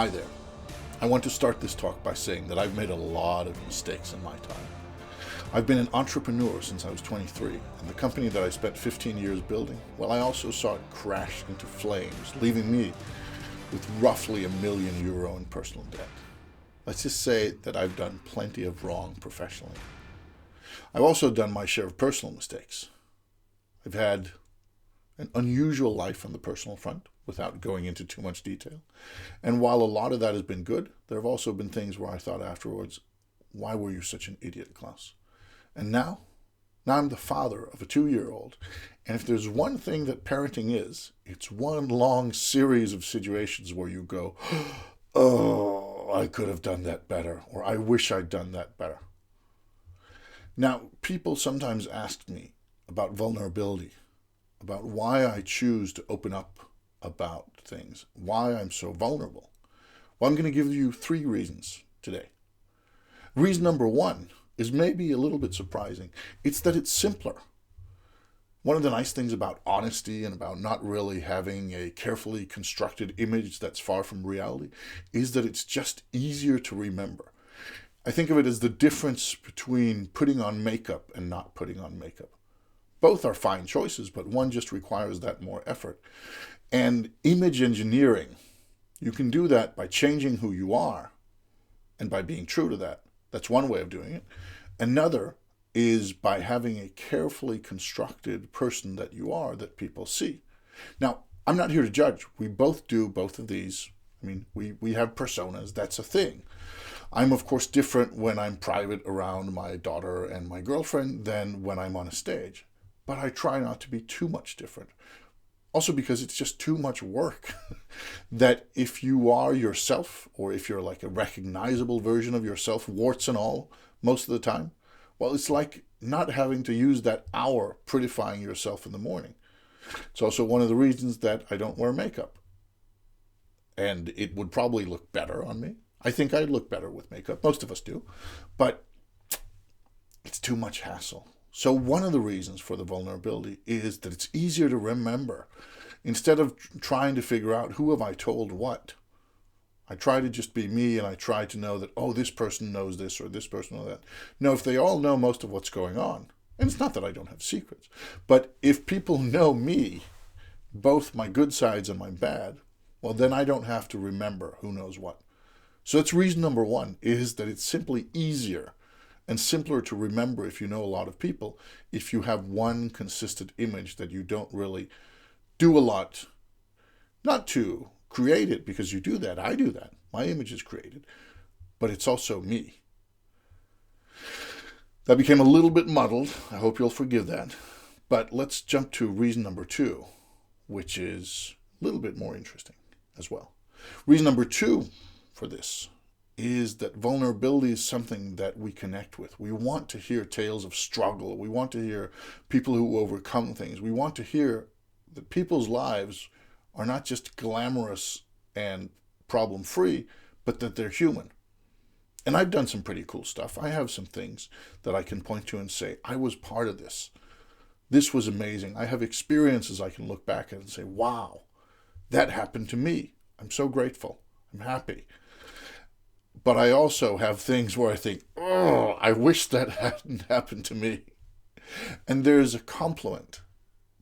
Hi there. I want to start this talk by saying that I've made a lot of mistakes in my time. I've been an entrepreneur since I was 23, and the company that I spent 15 years building, well, I also saw it crash into flames, leaving me with roughly €1 million in personal debt. Let's just say that I've done plenty of wrong professionally. I've also done my share of personal mistakes. I've had an unusual life on the personal front, without going into too much detail. And while a lot of that has been good, there have also been things where I thought afterwards, why were you such an idiot, Claus? And now I'm the father of a 2-year-old. And if there's one thing that parenting is, it's one long series of situations where you go, oh, I could have done that better, or I wish I'd done that better. Now, people sometimes ask me about vulnerability, about why I choose to open up about things, why I'm so vulnerable. Well, I'm going to give you 3 reasons today. Reason number 1 is maybe a little bit surprising. It's that it's simpler. One of the nice things about honesty and about not really having a carefully constructed image that's far from reality is that it's just easier to remember. I think of it as the difference between putting on makeup and not putting on makeup. Both are fine choices, but one just requires that more effort. And image engineering, you can do that by changing who you are and by being true to that. That's one way of doing it. Another is by having a carefully constructed person that you are that people see. Now, I'm not here to judge. We both do both of these. I mean, we have personas. That's a thing. I'm, of course, different when I'm private around my daughter and my girlfriend than when I'm on a stage. But I try not to be too much different. Also because it's just too much work. That if you are yourself, or if you're like a recognizable version of yourself, warts and all, most of the time, well, it's like not having to use that hour prettifying yourself in the morning. It's also one of the reasons that I don't wear makeup. And it would probably look better on me. I think I'd look better with makeup. Most of us do. But it's too much hassle. So one of the reasons for the vulnerability is that it's easier to remember. Instead of trying to figure out who have I told what, I try to just be me, and I try to know that, oh, this person knows this or this person knows that. No, if they all know most of what's going on, and it's not that I don't have secrets, but if people know me, both my good sides and my bad, well, then I don't have to remember who knows what. So that's reason number 1, is that it's simply easier and simpler to remember if you know a lot of people, if you have one consistent image that you don't really do a lot, not to create it, because you do that, I do that, my image is created, but it's also me. That became a little bit muddled, I hope you'll forgive that, but let's jump to reason number 2, which is a little bit more interesting as well. Reason number 2 for this is that vulnerability is something that we connect with. We want to hear tales of struggle. We want to hear people who overcome things. We want to hear that people's lives are not just glamorous and problem-free, but that they're human. And I've done some pretty cool stuff. I have some things that I can point to and say, I was part of this. This was amazing. I have experiences I can look back at and say, wow, that happened to me. I'm so grateful. I'm happy. But I also have things where I think, oh, I wish that hadn't happened to me. And there's a compliment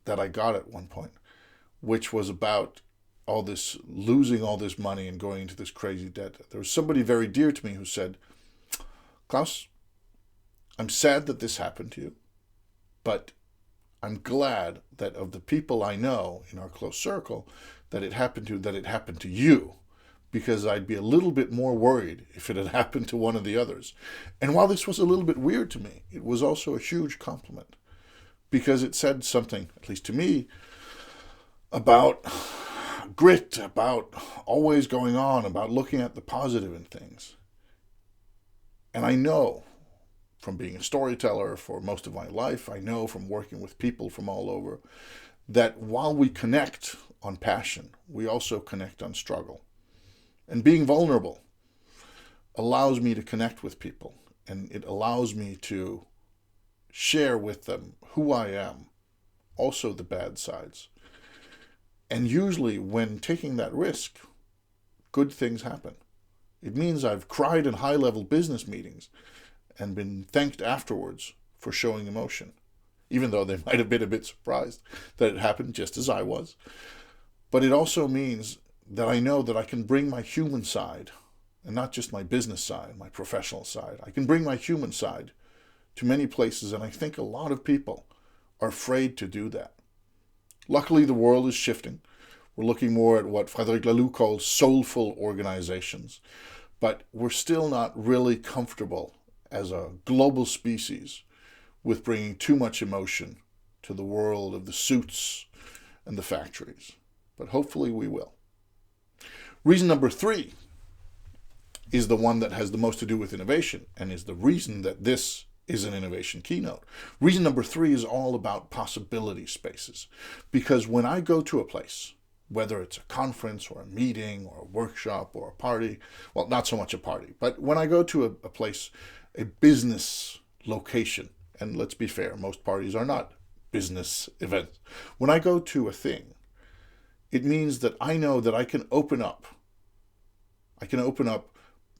that I got at one point, which was about all this, losing all this money and going into this crazy debt. There was somebody very dear to me who said, Claus, I'm sad that this happened to you, but I'm glad that of the people I know in our close circle that it happened to you. Because I'd be a little bit more worried if it had happened to one of the others. And while this was a little bit weird to me, it was also a huge compliment. Because it said something, at least to me, about grit, about always going on, about looking at the positive in things. And I know from being a storyteller for most of my life, I know from working with people from all over, that while we connect on passion, we also connect on struggle. And being vulnerable allows me to connect with people, and it allows me to share with them who I am, also the bad sides. And usually when taking that risk, good things happen. It means I've cried in high-level business meetings and been thanked afterwards for showing emotion, even though they might have been a bit surprised that it happened just as I was. But it also means that I know that I can bring my human side, and not just my business side, my professional side. I can bring my human side to many places, and I think a lot of people are afraid to do that. Luckily, the world is shifting. We're looking more at what Frédéric Laloux calls soulful organizations, but we're still not really comfortable as a global species with bringing too much emotion to the world of the suits and the factories. But hopefully we will. Reason number 3 is the one that has the most to do with innovation, and is the reason that this is an innovation keynote. Reason number 3 is all about possibility spaces. Because when I go to a place, whether it's a conference or a meeting or a workshop or a party, well, not so much a party, but when I go to a place, a business location, and let's be fair, most parties are not business events. When I go to a thing, it means that I know that I can open up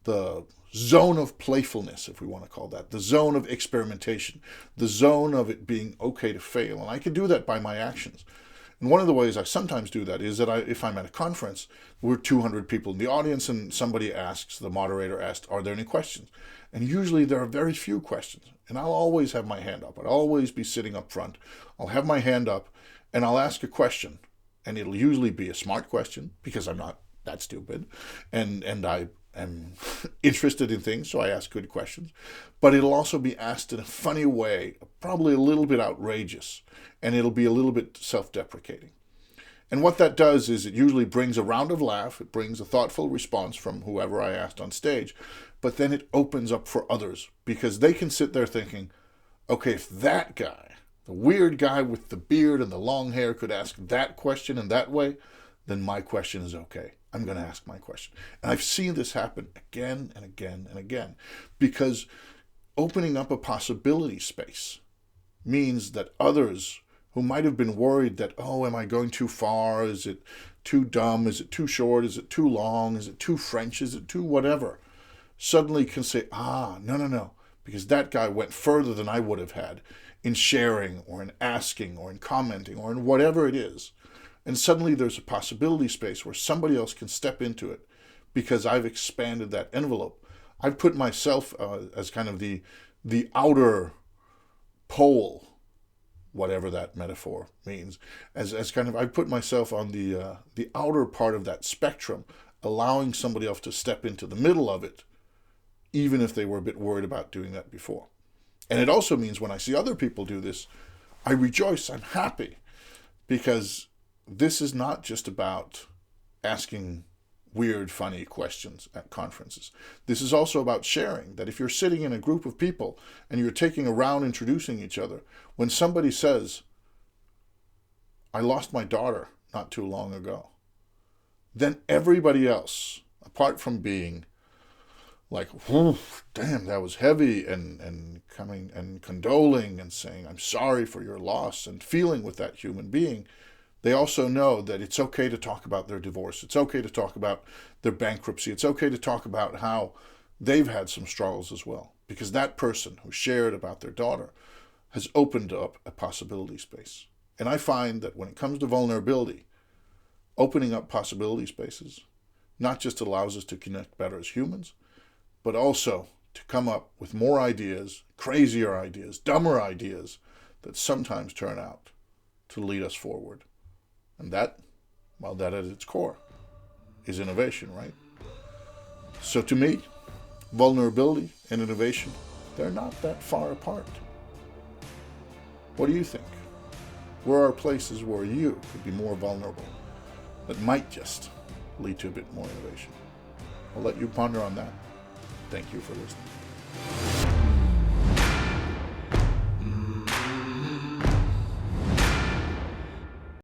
the zone of playfulness, if we want to call that, the zone of experimentation, the zone of it being okay to fail. And I can do that by my actions. And one of the ways I sometimes do that is that if I'm at a conference, we're 200 people in the audience, and somebody asks, the moderator asked, are there any questions? And usually there are very few questions. And I'll always have my hand up. I'll always be sitting up front. I'll have my hand up, and I'll ask a question. And it'll usually be a smart question, because I'm not that stupid. And I am interested in things, so I ask good questions. But it'll also be asked in a funny way, probably a little bit outrageous, and it'll be a little bit self-deprecating. And what that does is it usually brings a round of laugh, it brings a thoughtful response from whoever I asked on stage, but then it opens up for others, because they can sit there thinking, okay, if that guy, the weird guy with the beard and the long hair, could ask that question in that way, then my question is okay. I'm going to ask my question. And I've seen this happen again and again and again, because opening up a possibility space means that others who might have been worried that, oh, am I going too far? Is it too dumb? Is it too short? Is it too long? Is it too French? Is it too whatever? Suddenly can say, no, because that guy went further than I would have had in sharing or in asking or in commenting or in whatever it is. And suddenly there's a possibility space where somebody else can step into it because I've expanded that envelope. I've put myself as kind of the outer pole, whatever that metaphor means, as kind of, I put myself on the outer part of that spectrum, allowing somebody else to step into the middle of it, even if they were a bit worried about doing that before. And it also means when I see other people do this, I rejoice, I'm happy, because this is not just about asking weird, funny questions at conferences. This is also about sharing, that if you're sitting in a group of people and you're taking a round introducing each other, when somebody says, I lost my daughter not too long ago, then everybody else, apart from being like, damn, that was heavy, and coming and condoling and saying, I'm sorry for your loss, and feeling with that human being, they also know that it's okay to talk about their divorce. It's okay to talk about their bankruptcy. It's okay to talk about how they've had some struggles as well, because that person who shared about their daughter has opened up a possibility space. And I find that when it comes to vulnerability, opening up possibility spaces not just allows us to connect better as humans, but also to come up with more ideas, crazier ideas, dumber ideas that sometimes turn out to lead us forward. And that, well, that at its core is innovation, right? So to me, vulnerability and innovation, they're not that far apart. What do you think? Where are places where you could be more vulnerable that might just lead to a bit more innovation? I'll let you ponder on that. Thank you for listening.